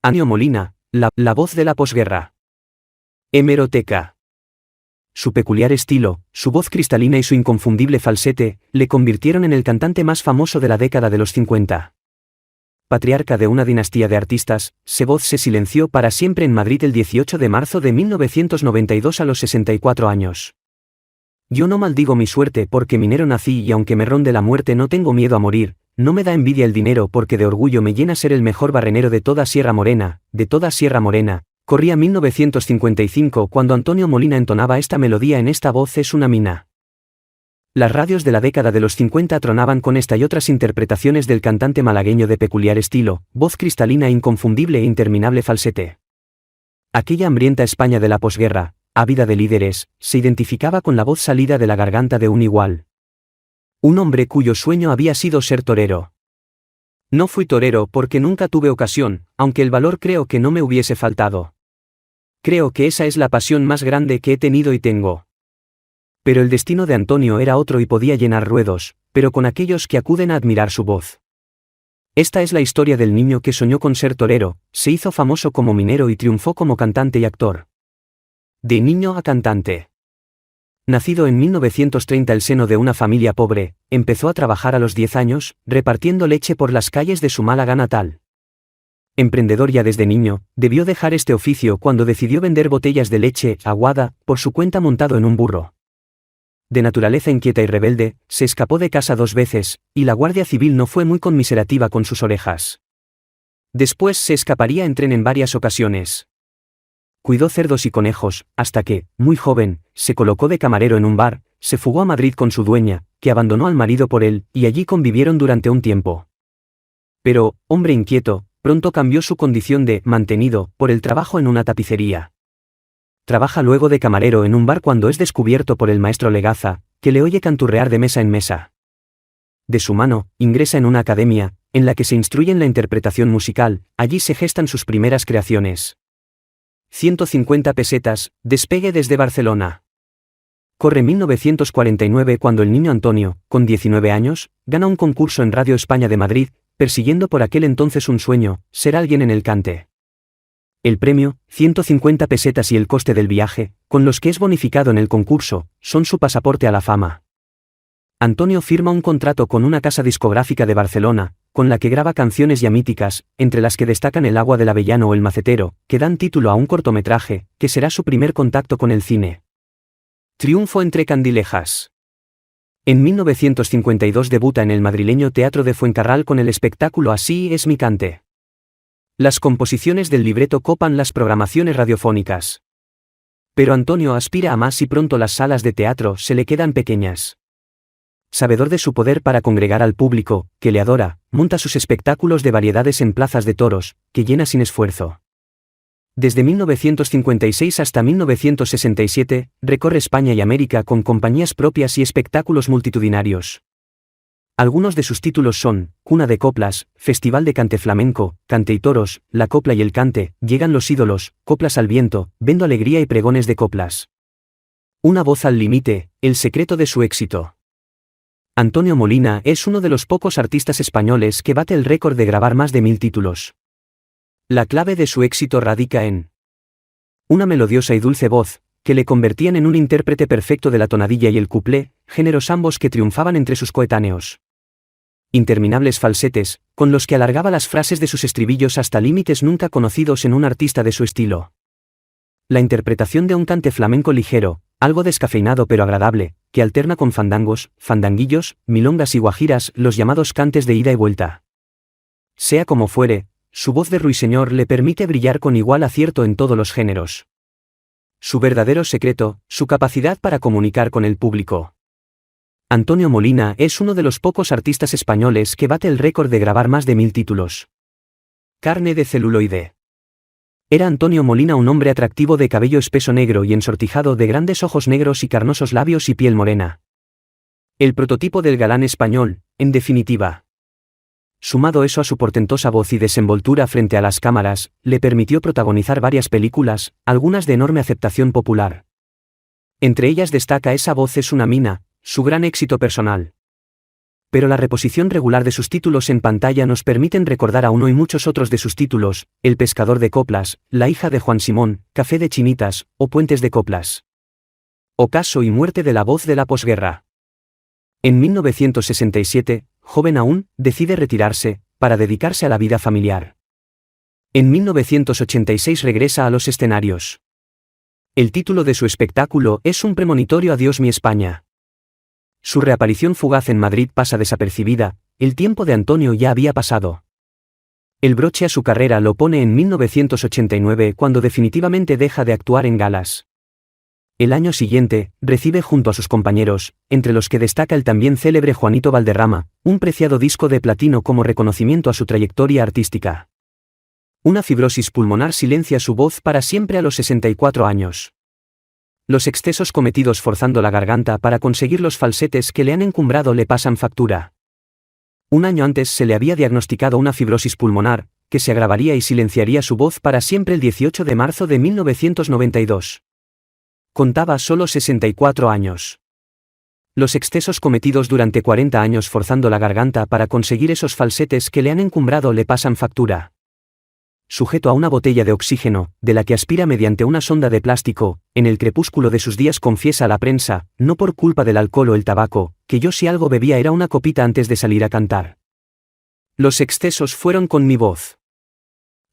Antonio Molina, la voz de la posguerra. Hemeroteca. Su peculiar estilo, su voz cristalina y su inconfundible falsete, le convirtieron en el cantante más famoso de la década de los 50. Patriarca de una dinastía de artistas, Sevoz se silenció para siempre en Madrid el 18 de marzo de 1992 a los 64 años. Yo no maldigo mi suerte porque minero nací y aunque me ronde la muerte no tengo miedo a morir, no me da envidia el dinero porque de orgullo me llena ser el mejor barrenero de toda Sierra Morena, corría 1955 cuando Antonio Molina entonaba esta melodía en Esta voz es una mina. Las radios de la década de los 50 tronaban con esta y otras interpretaciones del cantante malagueño de peculiar estilo, voz cristalina inconfundible e interminable falsete. Aquella hambrienta España de la posguerra, ávida de líderes, se identificaba con la voz salida de la garganta de un igual. Un hombre cuyo sueño había sido ser torero. No fui torero porque nunca tuve ocasión, aunque el valor creo que no me hubiese faltado. Creo que esa es la pasión más grande que he tenido y tengo. Pero el destino de Antonio era otro y podía llenar ruedos, pero con aquellos que acuden a admirar su voz. Esta es la historia del niño que soñó con ser torero, se hizo famoso como minero y triunfó como cantante y actor. De niño a cantante. Nacido en 1930 el seno de una familia pobre, empezó a trabajar a los 10 años, repartiendo leche por las calles de su Málaga natal. Emprendedor ya desde niño, debió dejar este oficio cuando decidió vender botellas de leche aguada, por su cuenta montado en un burro. De naturaleza inquieta y rebelde, se escapó de casa 2 veces, y la Guardia Civil no fue muy conmiserativa con sus orejas. Después se escaparía en tren en varias ocasiones. Cuidó cerdos y conejos, hasta que, muy joven, se colocó de camarero en un bar, se fugó a Madrid con su dueña, que abandonó al marido por él, y allí convivieron durante un tiempo. Pero, hombre inquieto, pronto cambió su condición de mantenido por el trabajo en una tapicería. Trabaja luego de camarero en un bar cuando es descubierto por el maestro Legaza, que le oye canturrear de mesa en mesa. De su mano, ingresa en una academia, en la que se instruye en la interpretación musical, allí se gestan sus primeras creaciones. 150 pesetas, despegue desde Barcelona. Corre 1949 cuando el niño Antonio, con 19 años, gana un concurso en Radio España de Madrid, persiguiendo por aquel entonces un sueño, ser alguien en el cante. El premio, 150 pesetas y el coste del viaje, con los que es bonificado en el concurso, son su pasaporte a la fama. Antonio firma un contrato con una casa discográfica de Barcelona, con la que graba canciones ya míticas, entre las que destacan El agua del avellano o El macetero, que dan título a un cortometraje, que será su primer contacto con el cine. Triunfo entre candilejas. En 1952 debuta en el madrileño Teatro de Fuencarral con el espectáculo Así es mi cante. Las composiciones del libreto copan las programaciones radiofónicas. Pero Antonio aspira a más y pronto las salas de teatro se le quedan pequeñas. Sabedor de su poder para congregar al público, que le adora, monta sus espectáculos de variedades en plazas de toros, que llena sin esfuerzo. Desde 1956 hasta 1967, recorre España y América con compañías propias y espectáculos multitudinarios. Algunos de sus títulos son, Cuna de Coplas, Festival de Cante Flamenco, Cante y Toros, La Copla y el Cante, Llegan los Ídolos, Coplas al Viento, Vendo Alegría y Pregones de Coplas. Una voz al límite, el secreto de su éxito. Antonio Molina es uno de los pocos artistas españoles que bate el récord de grabar más de 1000 títulos. La clave de su éxito radica en una melodiosa y dulce voz, que le convertían en un intérprete perfecto de la tonadilla y el cuplé, géneros ambos que triunfaban entre sus coetáneos. Interminables falsetes, con los que alargaba las frases de sus estribillos hasta límites nunca conocidos en un artista de su estilo. La interpretación de un cante flamenco ligero, algo descafeinado pero agradable, que alterna con fandangos, fandanguillos, milongas y guajiras, los llamados cantes de ida y vuelta. Sea como fuere, su voz de ruiseñor le permite brillar con igual acierto en todos los géneros. Su verdadero secreto, su capacidad para comunicar con el público. Antonio Molina es uno de los pocos artistas españoles que bate el récord de grabar más de 1000 títulos. Carne de celuloide. Era Antonio Molina un hombre atractivo de cabello espeso negro y ensortijado de grandes ojos negros y carnosos labios y piel morena. El prototipo del galán español, en definitiva. Sumado eso a su portentosa voz y desenvoltura frente a las cámaras, le permitió protagonizar varias películas, algunas de enorme aceptación popular. Entre ellas destaca Esa voz es una mina, su gran éxito personal. pero la reposición regular de sus títulos en pantalla nos permiten recordar a uno y muchos otros de sus títulos: El pescador de coplas, La hija de Juan Simón, Café de chinitas, o Puentes de coplas. Ocaso y muerte de la voz de la posguerra. En 1967, joven aún, decide retirarse, para dedicarse a la vida familiar. En 1986 regresa a los escenarios. El título de su espectáculo es un premonitorio Adiós mi España. Su reaparición fugaz en Madrid pasa desapercibida, el tiempo de Antonio ya había pasado. El broche a su carrera lo pone en 1989, cuando definitivamente deja de actuar en galas. El año siguiente, recibe junto a sus compañeros, entre los que destaca el también célebre Juanito Valderrama, un preciado disco de platino como reconocimiento a su trayectoria artística. Una fibrosis pulmonar silencia su voz para siempre a los 64 años. Los excesos cometidos forzando la garganta para conseguir los falsetes que le han encumbrado le pasan factura. Un año antes se le había diagnosticado una fibrosis pulmonar, que se agravaría y silenciaría su voz para siempre el 18 de marzo de 1992. Contaba solo 64 años. Los excesos cometidos durante 40 años forzando la garganta para conseguir esos falsetes que le han encumbrado le pasan factura. Sujeto a una botella de oxígeno, de la que aspira mediante una sonda de plástico, en el crepúsculo de sus días confiesa a la prensa, no por culpa del alcohol o el tabaco, que yo si algo bebía era una copita antes de salir a cantar. Los excesos fueron con mi voz.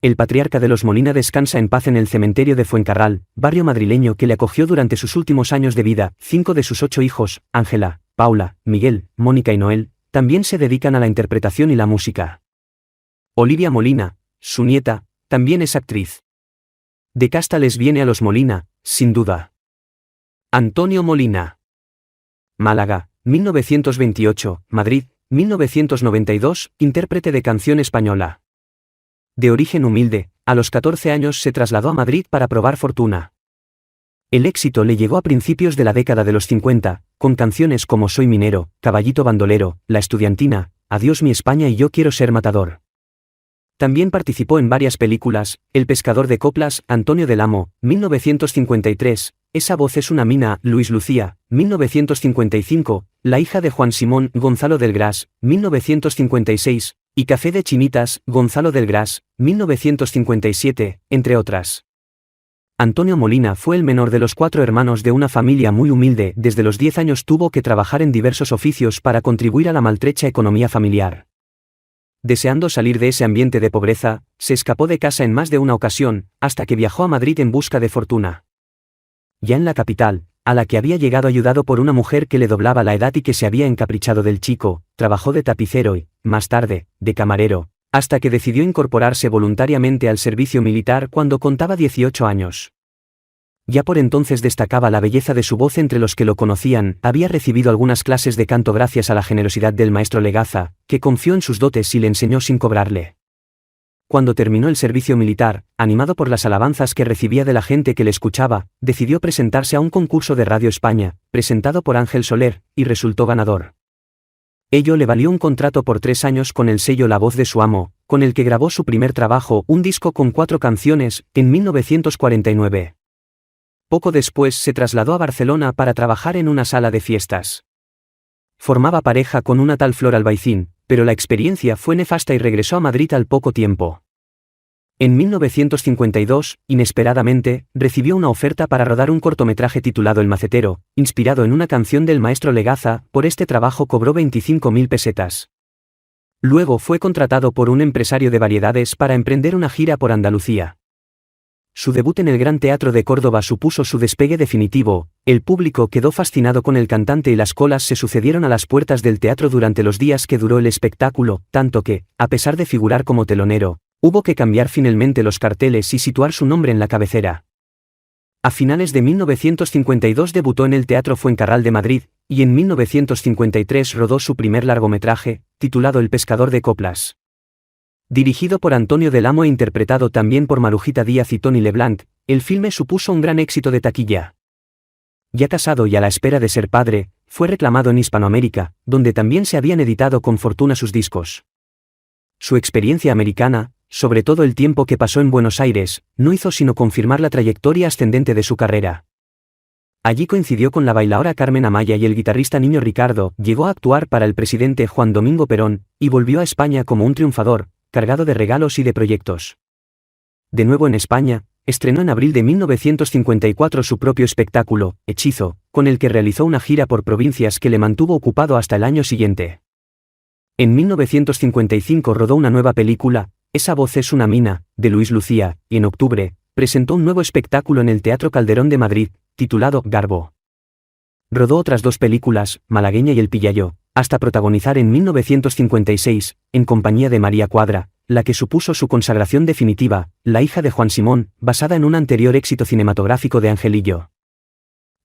El patriarca de los Molina descansa en paz en el cementerio de Fuencarral, barrio madrileño que le acogió durante sus últimos años de vida. 5 de sus 8 hijos, Ángela, Paula, Miguel, Mónica y Noel, también se dedican a la interpretación y la música. Olivia Molina, su nieta, también es actriz. De casta les viene a los Molina, sin duda. Antonio Molina. Málaga, 1928, Madrid, 1992, intérprete de canción española. De origen humilde, a los 14 años se trasladó a Madrid para probar fortuna. El éxito le llegó a principios de la década de los 50, con canciones como Soy minero, Caballito bandolero, La estudiantina, Adiós mi España y Yo quiero ser matador. También participó en varias películas: El pescador de coplas, Antonio del Amo, 1953, Esa voz es una mina, Luis Lucía, 1955, La hija de Juan Simón, Gonzalo del Gras, 1956, y Café de chinitas, Gonzalo del Gras, 1957, entre otras. Antonio Molina fue el menor de los 4 hermanos de una familia muy humilde. Desde los 10 años tuvo que trabajar en diversos oficios para contribuir a la maltrecha economía familiar. Deseando salir de ese ambiente de pobreza, se escapó de casa en más de una ocasión, hasta que viajó a Madrid en busca de fortuna. Ya en la capital, a la que había llegado ayudado por una mujer que le doblaba la edad y que se había encaprichado del chico, trabajó de tapicero y, más tarde, de camarero, hasta que decidió incorporarse voluntariamente al servicio militar cuando contaba 18 años. Ya por entonces destacaba la belleza de su voz entre los que lo conocían. Había recibido algunas clases de canto gracias a la generosidad del maestro Legaza, que confió en sus dotes y le enseñó sin cobrarle. Cuando terminó el servicio militar, animado por las alabanzas que recibía de la gente que le escuchaba, decidió presentarse a un concurso de Radio España, presentado por Ángel Soler, y resultó ganador. Ello le valió un contrato por 3 años con el sello La Voz de su Amo, con el que grabó su primer trabajo, un disco con 4 canciones, en 1949. Poco después se trasladó a Barcelona para trabajar en una sala de fiestas. Formaba pareja con una tal Flor Albaicín, pero la experiencia fue nefasta y regresó a Madrid al poco tiempo. En 1952, inesperadamente, recibió una oferta para rodar un cortometraje titulado El Macetero, inspirado en una canción del maestro Legaza. Por este trabajo cobró 25.000 pesetas. Luego fue contratado por un empresario de variedades para emprender una gira por Andalucía. Su debut en el Gran Teatro de Córdoba supuso su despegue definitivo. El público quedó fascinado con el cantante y las colas se sucedieron a las puertas del teatro durante los días que duró el espectáculo, tanto que, a pesar de figurar como telonero, hubo que cambiar finalmente los carteles y situar su nombre en la cabecera. A finales de 1952 debutó en el Teatro Fuencarral de Madrid, y en 1953 rodó su primer largometraje, titulado El pescador de coplas. Dirigido por Antonio del Amo e interpretado también por Marujita Díaz y Tony Leblanc, el filme supuso un gran éxito de taquilla. Ya casado y a la espera de ser padre, fue reclamado en Hispanoamérica, donde también se habían editado con fortuna sus discos. Su experiencia americana, sobre todo el tiempo que pasó en Buenos Aires, no hizo sino confirmar la trayectoria ascendente de su carrera. Allí coincidió con la bailaora Carmen Amaya y el guitarrista Niño Ricardo, llegó a actuar para el presidente Juan Domingo Perón, y volvió a España como un triunfador, cargado de regalos y de proyectos. De nuevo en España, estrenó en abril de 1954 su propio espectáculo, Hechizo, con el que realizó una gira por provincias que le mantuvo ocupado hasta el año siguiente. En 1955 rodó una nueva película, Esa voz es una mina, de Luis Lucía, y en octubre, presentó un nuevo espectáculo en el Teatro Calderón de Madrid, titulado Garbo. Rodó otras dos películas, Malagueña y El Pillallo, hasta protagonizar en 1956, en compañía de María Cuadra, la que supuso su consagración definitiva, La hija de Juan Simón, basada en un anterior éxito cinematográfico de Angelillo.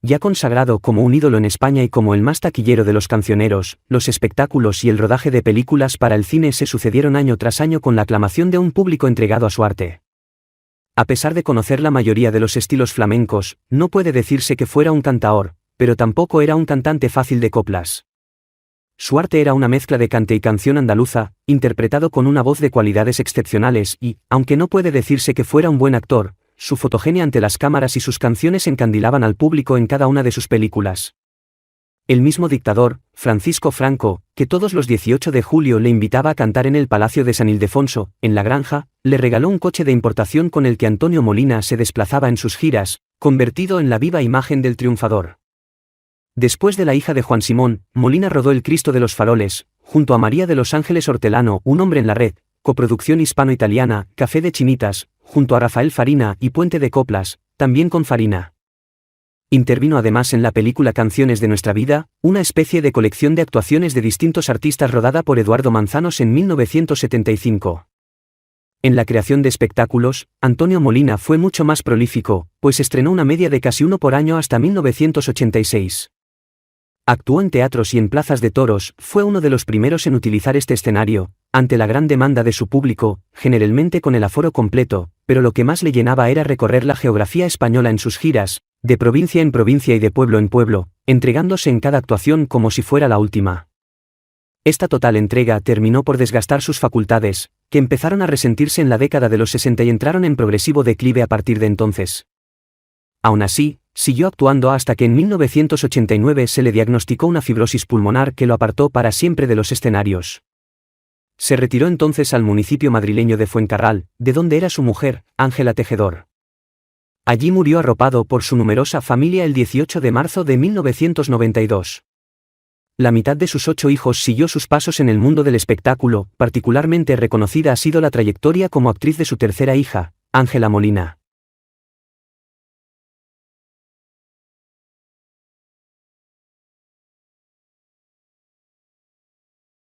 Ya consagrado como un ídolo en España y como el más taquillero de los cancioneros, los espectáculos y el rodaje de películas para el cine se sucedieron año tras año con la aclamación de un público entregado a su arte. A pesar de conocer la mayoría de los estilos flamencos, no puede decirse que fuera un cantaor, pero tampoco era un cantante fácil de coplas. Su arte era una mezcla de cante y canción andaluza, interpretado con una voz de cualidades excepcionales y, aunque no puede decirse que fuera un buen actor, su fotogenia ante las cámaras y sus canciones encandilaban al público en cada una de sus películas. El mismo dictador, Francisco Franco, que todos los 18 de julio le invitaba a cantar en el Palacio de San Ildefonso, en La Granja, le regaló un coche de importación con el que Antonio Molina se desplazaba en sus giras, convertido en la viva imagen del triunfador. Después de La hija de Juan Simón, Molina rodó El Cristo de los Faroles, junto a María de los Ángeles Hortelano, Un hombre en la red, coproducción hispano-italiana, Café de Chinitas, junto a Rafael Farina y Puente de Coplas, también con Farina. Intervino además en la película Canciones de nuestra vida, una especie de colección de actuaciones de distintos artistas rodada por Eduardo Manzanos en 1975. En la creación de espectáculos, Antonio Molina fue mucho más prolífico, pues estrenó una media de casi uno por año hasta 1986. Actuó en teatros y en plazas de toros, fue uno de los primeros en utilizar este escenario, ante la gran demanda de su público, generalmente con el aforo completo, pero lo que más le llenaba era recorrer la geografía española en sus giras, de provincia en provincia y de pueblo en pueblo, entregándose en cada actuación como si fuera la última. Esta total entrega terminó por desgastar sus facultades, que empezaron a resentirse en la década de los 60 y entraron en progresivo declive a partir de entonces. Aún así, siguió actuando hasta que en 1989 se le diagnosticó una fibrosis pulmonar que lo apartó para siempre de los escenarios. Se retiró entonces al municipio madrileño de Fuencarral, de donde era su mujer, Ángela Tejedor. Allí murió arropado por su numerosa familia el 18 de marzo de 1992. La mitad de sus 8 hijos siguió sus pasos en el mundo del espectáculo, particularmente reconocida ha sido la trayectoria como actriz de su tercera hija, Ángela Molina.